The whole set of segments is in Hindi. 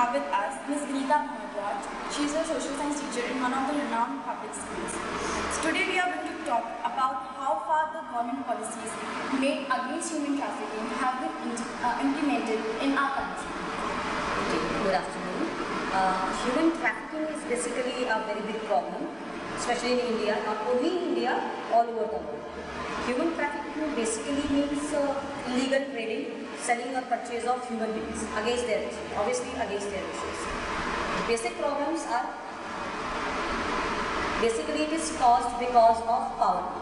have with us Ms. Geeta Bharadwaj. She is a social science teacher in one of the renowned public schools. So today we are going to talk about how far the government policies made against human trafficking have been implemented in our country. Okay, good afternoon. Human trafficking is basically a very big problem, especially in India, not only in India, all over the world. Human trafficking basically means illegal trading, selling or purchase of human beings against their wishes, obviously against their wishes. The basic problems are, basically it is caused because of poverty.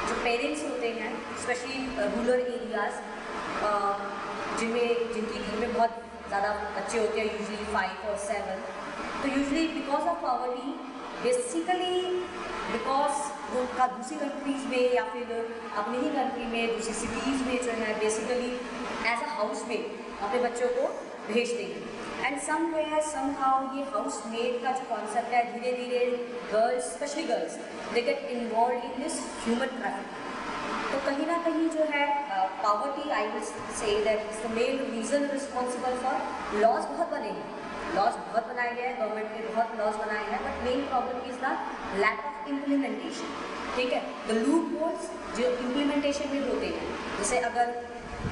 जो पेरेंट्स होते हैं, स्पेशली रूरल एरियाज, जिनकी घर में बहुत ज़्यादा बच्चे होते हैं, यूजली 5 और 7, तो usually because of poverty, basically because वो दूसरी कंट्रीज़ में या फिर अपनी ही कंट्री में दूसरी सिटीज़ में जो है basically as a house maid अपने बच्चों को भेज देंगे। एंड समवेयर समहाउ ये हाउस मेड का जो कॉन्सेप्ट है, धीरे धीरे girls, specially girls, they get involve in this human trafficking. तो कहीं ना कहीं जो है poverty, I will say that is the main reason responsible for. Laws बहुत बने हैं, लॉज बहुत बनाए गए हैं, गवर्नमेंट ने बहुत लॉज बनाए हैं, but main problem is the lack of implementation. ठीक है, द लूप होल्स जो इम्प्लीमेंटेशन में होते हैं, जैसे अगर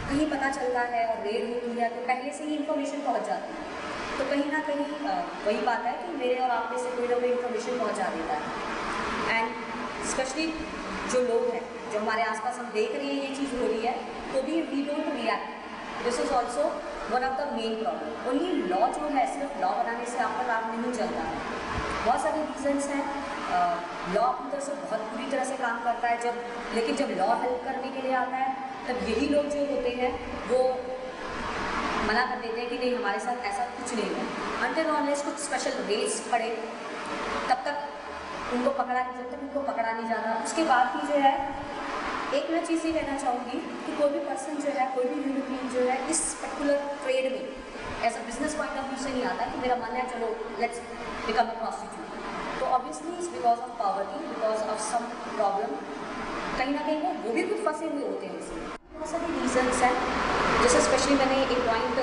कहीं पता चलता है और रेड होती है तो पहले से ही इन्फॉर्मेशन पहुंच जाती है, तो कहीं ना कहीं वही बात है कि मेरे और आप में से कोई ना कोई इन्फॉर्मेशन पहुंचा देता है। एंड स्पेशली जो लोग हैं, जो हमारे आसपास हम देख रहे हैं ये चीज़ हो रही है, तो भी we don't react. This is also one of the main problem. Only law जो है, सिर्फ लॉ बनाने से आपका काम नहीं चलता है, बहुत सारे रीजंस हैं। लॉ अपनी तरफ से बहुत पूरी तरह से काम करता है, लेकिन जब लॉ हेल्प करने के लिए आता है तब यही लोग जो होते हैं वो मना कर देते हैं कि नहीं, हमारे साथ ऐसा कुछ नहीं है। अनटिल अनलेस कुछ स्पेशल रेट्स पड़े तब तक उनको पकड़ा नहीं, जब तक उनको पकड़ा नहीं जाता। उसके बाद भी जो है, एक मैं चीज़ ये कहना चाहूँगी कि कोई भी पर्सन जो है, कोई भी ह्यूमन बीइंग जो है इस पर्टिकुलर ट्रेड में as a business point of view से नहीं आता कि मेरा मन है चलो लेट्स बिकम अ प्रॉस्टिट्यूट। तो obviously it's because of poverty, because of some problem, कहीं ना कहीं वो भी खुद फंसे हुए होते हैं इसमें। बहुत सारे रीजंस हैं, जैसे स्पेशली मैंने एक पॉइंट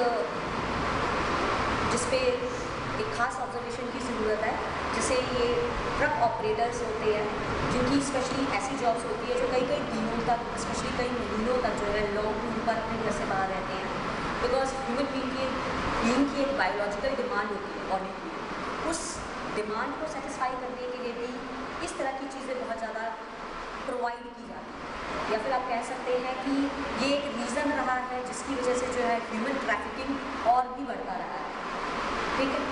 जिस पे एक खास ऑब्जर्वेशन की ज़रूरत है, जैसे ये ट्रक ऑपरेटर्स होते हैं, जिनकी स्पेशली ऐसी जॉब्स होती है जो कई कई दिनों तक, स्पेशली कई महीनों तक जो है लॉन्ग टूर पर अपने घर से बाहर रहते हैं, बिकॉज ह्यूमन बीइंग की एक बायोलॉजिकल डिमांड होती है बॉडी की। उस डिमांड को सेटिस्फाई करने के लिए भी इस तरह की चीज़ें बहुत ज़्यादा प्रोवाइड की जाती है, या फिर आप कह सकते हैं कि ये एक रीज़न रहा है जिसकी वजह से जो है ह्यूमन ट्रैफिकिंग और भी बढ़ता रहा है। ठीक है,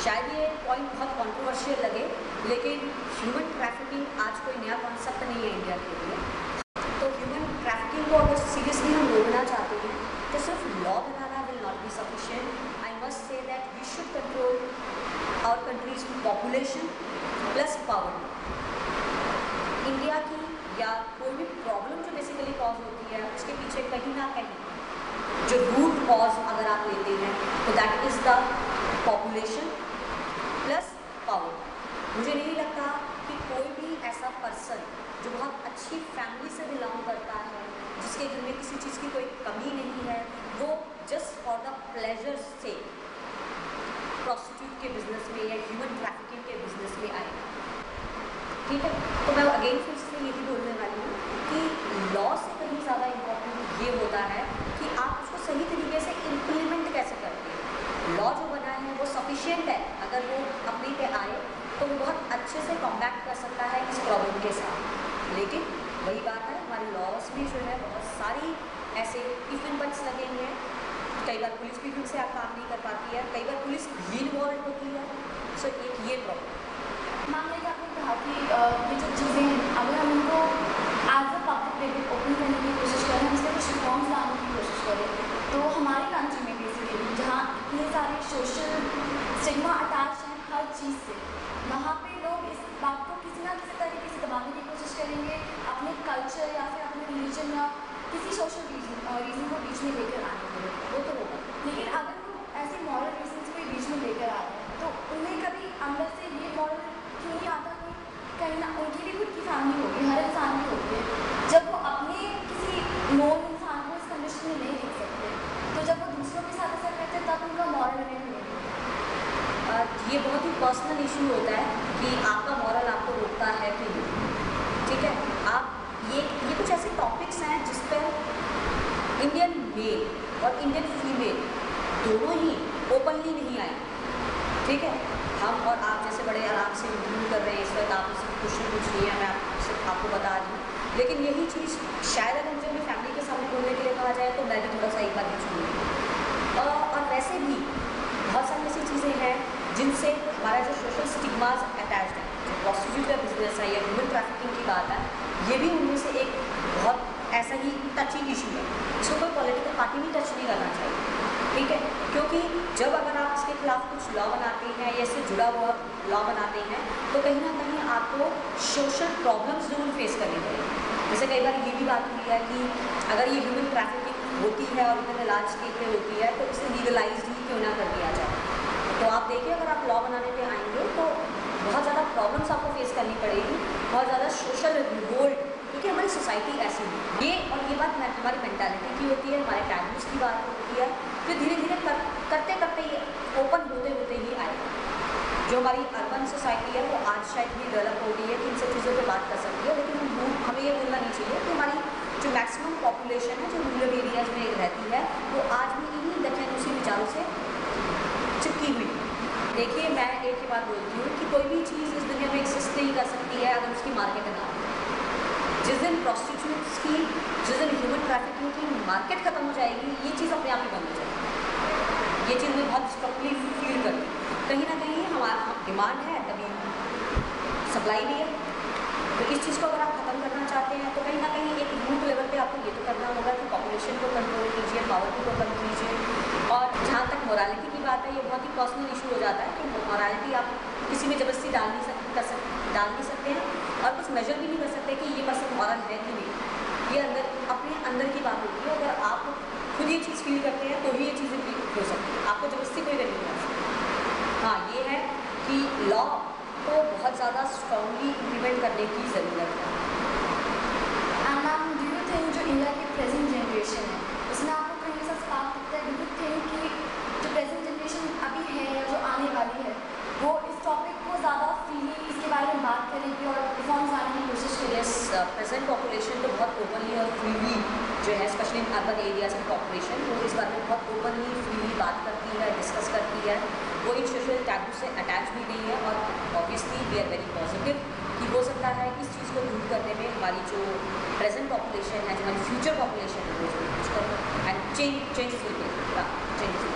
शायद ये पॉइंट बहुत कंट्रोवर्शियल लगे, लेकिन ह्यूमन ट्रैफिकिंग आज कोई नया कॉन्सेप्ट नहीं है इंडिया के लिए। तो ह्यूमन ट्रैफिकिंग को अगर सीरियसली हम रोकना चाहते हैं तो सिर्फ लॉ बनाना will not be sufficient. I must say that we should control our country's population plus power. India की या कोई भी प्रॉब्लम जो बेसिकली कॉज होती है, उसके पीछे कहीं ना कहीं जो रूट कॉज अगर आप लेते हैं तो that is the population plus power. मुझे नहीं लगता कि कोई भी ऐसा पर्सन जो बहुत अच्छी फैमिली से बिलोंग करता है, जिसके घर में किसी चीज़ की कोई कमी नहीं है, वो जस्ट फॉर द प्लेजर से प्रोस्टिट्यूट के बिजनेस में या ह्यूमन ट्रैफिकिंग के बिजनेस में आए। ठीक है, तो मैं अगेन फिर से यही बोलने वाली हूँ कि लॉ से कहीं ज़्यादा इम्पोर्टेंट ये होता है कि आप उसको सही तरीके से इम्प्लीमेंट कैसे करते हैं। लॉ जो बना है वो सफिशिएंट है, अगर वो अपने पे आए तो वो बहुत अच्छे से कॉम्बैट कर सकता है इस प्रॉब्लम के साथ। लेकिन वही बात है, हमारे लॉज में जो है बहुत सारी ऐसे इफ एंड बट्स लगे हुए हैं। कई बार पुलिस भी फिर से आप काम नहीं कर पाती है, कई बार पुलिस भी इन्वॉल्व होती है। सो एक ये प्रॉब्लम। मैम, लाइक आपने कहा कि ये जो चीज़ें हैं, अगर हम उनको as a public debate open करने की कोशिश करें, हम इसमें कुछ रिफॉर्म्स लाने की कोशिश करें, तो हमारी कंट्री में बेसिकली जहाँ इतने सारे सोशल स्टिग्मा अटैच हैं हर चीज़ से, वहाँ पे लोग इस बात को किसी ना किसी तरीके से दबाने की कोशिश करेंगे, अपने कल्चर या फिर अपने रिलीजन या किसी सोशल रीज़न को बीच में लेकर आने के लिए, वो तो होगा। लेकिन अगर वो ऐसे मॉरल रीजन्स को बीच में लेकर आ रहे हैं, तो उन्हें कभी अंदर से ये मॉरल क्यों नहीं आता कि कहीं ना उनकी भी खुद की फैमिली होगी, हर इंसान की होती है। जब वो अपने किसी नॉन इंसान को इस कंडीशन में नहीं देख सकते, तो जब वो दूसरों के साथ ऐसा करते हैं तब उनका मॉरल नहीं होता। पर्सनल इशू होता है कि आपका मॉरल आपको रोकता है कि नहीं, ठीक है। आप ये कुछ ऐसे टॉपिक्स हैं जिस पर इंडियन मेल और इंडियन फीमेल दोनों ही ओपनली नहीं आए, ठीक है। हम और आप जैसे बड़े आराम से इंटरव्यू कर रहे हैं, इस वक्त आप मुझसे क्वेश्चन पूछ रही हैं, मैं आपको बता रही हूँ, लेकिन यही चीज़ शायद अगर मुझे अपनी फैमिली के सामने बोलने के लिए कहा जाए तो मैं भी थोड़ा सा एक बार छूँगी। और वैसे भी बहुत सारी ऐसी चीज़ें हैं जिनसे हमारा जो सोशल स्टिग्मास अटैच्ड है, जो प्रोस्टिट्यूट का बिजनेस है या ह्यूमन ट्रैफिकिंग की बात है, ये भी उनमें से एक बहुत ऐसा ही टची इशू है जिसको कोई पॉलिटिकल पार्टी भी टच नहीं करना चाहिए, ठीक है। क्योंकि जब अगर आप इसके खिलाफ कुछ लॉ बनाते हैं या इससे जुड़ा हुआ लॉ बनाते हैं तो कहीं ना कहीं आपको सोशल प्रॉब्लम्स जरूर फेस करनी पड़ेगी। जैसे कई बार ये भी बात हुई है कि अगर ये ह्यूमन ट्रैफिकिंग होती है और इतने लार्ज स्केल पे होती है तो इसे लीगलाइज ही क्यों ना कर दिया जाए। तो आप देखिए अगर आप लॉ बनाने पे आएंगे तो बहुत ज़्यादा प्रॉब्लम्स आपको फेस करनी पड़ेगी, बहुत ज़्यादा सोशल रिवोल्ट, क्योंकि हमारी सोसाइटी ऐसी है। ये और ये बात हमारी मेंटालिटी की होती है, हमारे टैबूज की बात होती है, फिर धीरे धीरे करते करते ये ओपन होते होते ही आएगा। जो हमारी अर्बन सोसाइटी है वो आज शायद भी डेवलप हो गई है कि इन सब चीज़ों पे बात कर सकती है, लेकिन हमें ये बोलना नहीं चाहिए कि हमारी जो मैक्सिमम पॉपुलेशन है जो रूरल एरियाज में रहती है वो आज भी इन्हीं दकियानूसी विचारों से चिपकी हुई है। देखिए मैं एक ही बात बोलती हूँ कि कोई भी चीज़ इस दुनिया में एक्सिस्ट नहीं कर सकती है अगर उसकी मार्केट ना हो। जिस दिन प्रोस्टिट्यूट्स की, जिस दिन ह्यूमन ट्रैफिकिंग की मार्केट ख़त्म हो जाएगी, ये चीज़ अपने आप ही बंद हो जाएगी। ये चीज़ मैं बहुत स्ट्रॉन्गली फील करती हूँ। कहीं ना कहीं हमारा डिमांड है तभी सप्लाई भी है, तो इस चीज़ को अगर आप ख़त्म करना चाहते हैं तो कहीं ना कहीं एक रूट लेवल पे आपको ये तो करना होगा कि पॉपुलेशन को कंट्रोल कीजिए, पावर्टी को कम कीजिए। और जहाँ तक मोरालिटी की बात है, ये बहुत ही पर्सनल इशू हो जाता है कि मोरालिटी आप किसी में ज़बरदस्ती डाल नहीं सकते हैं और कुछ मेजर भी नहीं कर सकते कि ये पर्सन मॉरल है कि नहीं। ये अपने अंदर की बात होती है। अगर आप खुद ये चीज़ फील करते हैं तो ही ये चीज़ें हो सकती है, आपको ज़बरदस्ती कोई करनी नहीं सकती। हाँ ये है कि लॉ को बहुत ज़्यादा स्ट्रॉन्गली इम्प्लीमेंट करने की ज़रूरत है। And ma'am do you think जो इंडिया की प्रेजेंट जनरेशन है उसमें आपको कहीं ऐसा स्पार्क दिखता है, डू यू थिंक कि जो प्रेजेंट जनरेशन अभी है या जो आने वाली है वो इस टॉपिक को ज़्यादा फ्रीली इसके बारे में बात करेगी और रिफॉर्म्स लाने की कोशिश करेगी? यस, प्रेजेंट पॉपुलेशन तो बहुत ओपनली और फ्रीली जो है, स्पेशली इन अर्बन एरियाज की पॉपुलेशन, वो इस बारे में बहुत ओपनली फ्रीली बात करती है, डिस्कस करती है। वो इन सोशल टैबू से अटैच भी नहीं है और obviously we are very positive कि हो सकता है इस चीज़ को दूर करने में हमारी जो प्रेजेंट पॉपुलेशन है, जो हमारी फ्यूचर पॉपुलेशन है, वो कुछ कर एंड चेंजेस विल बी।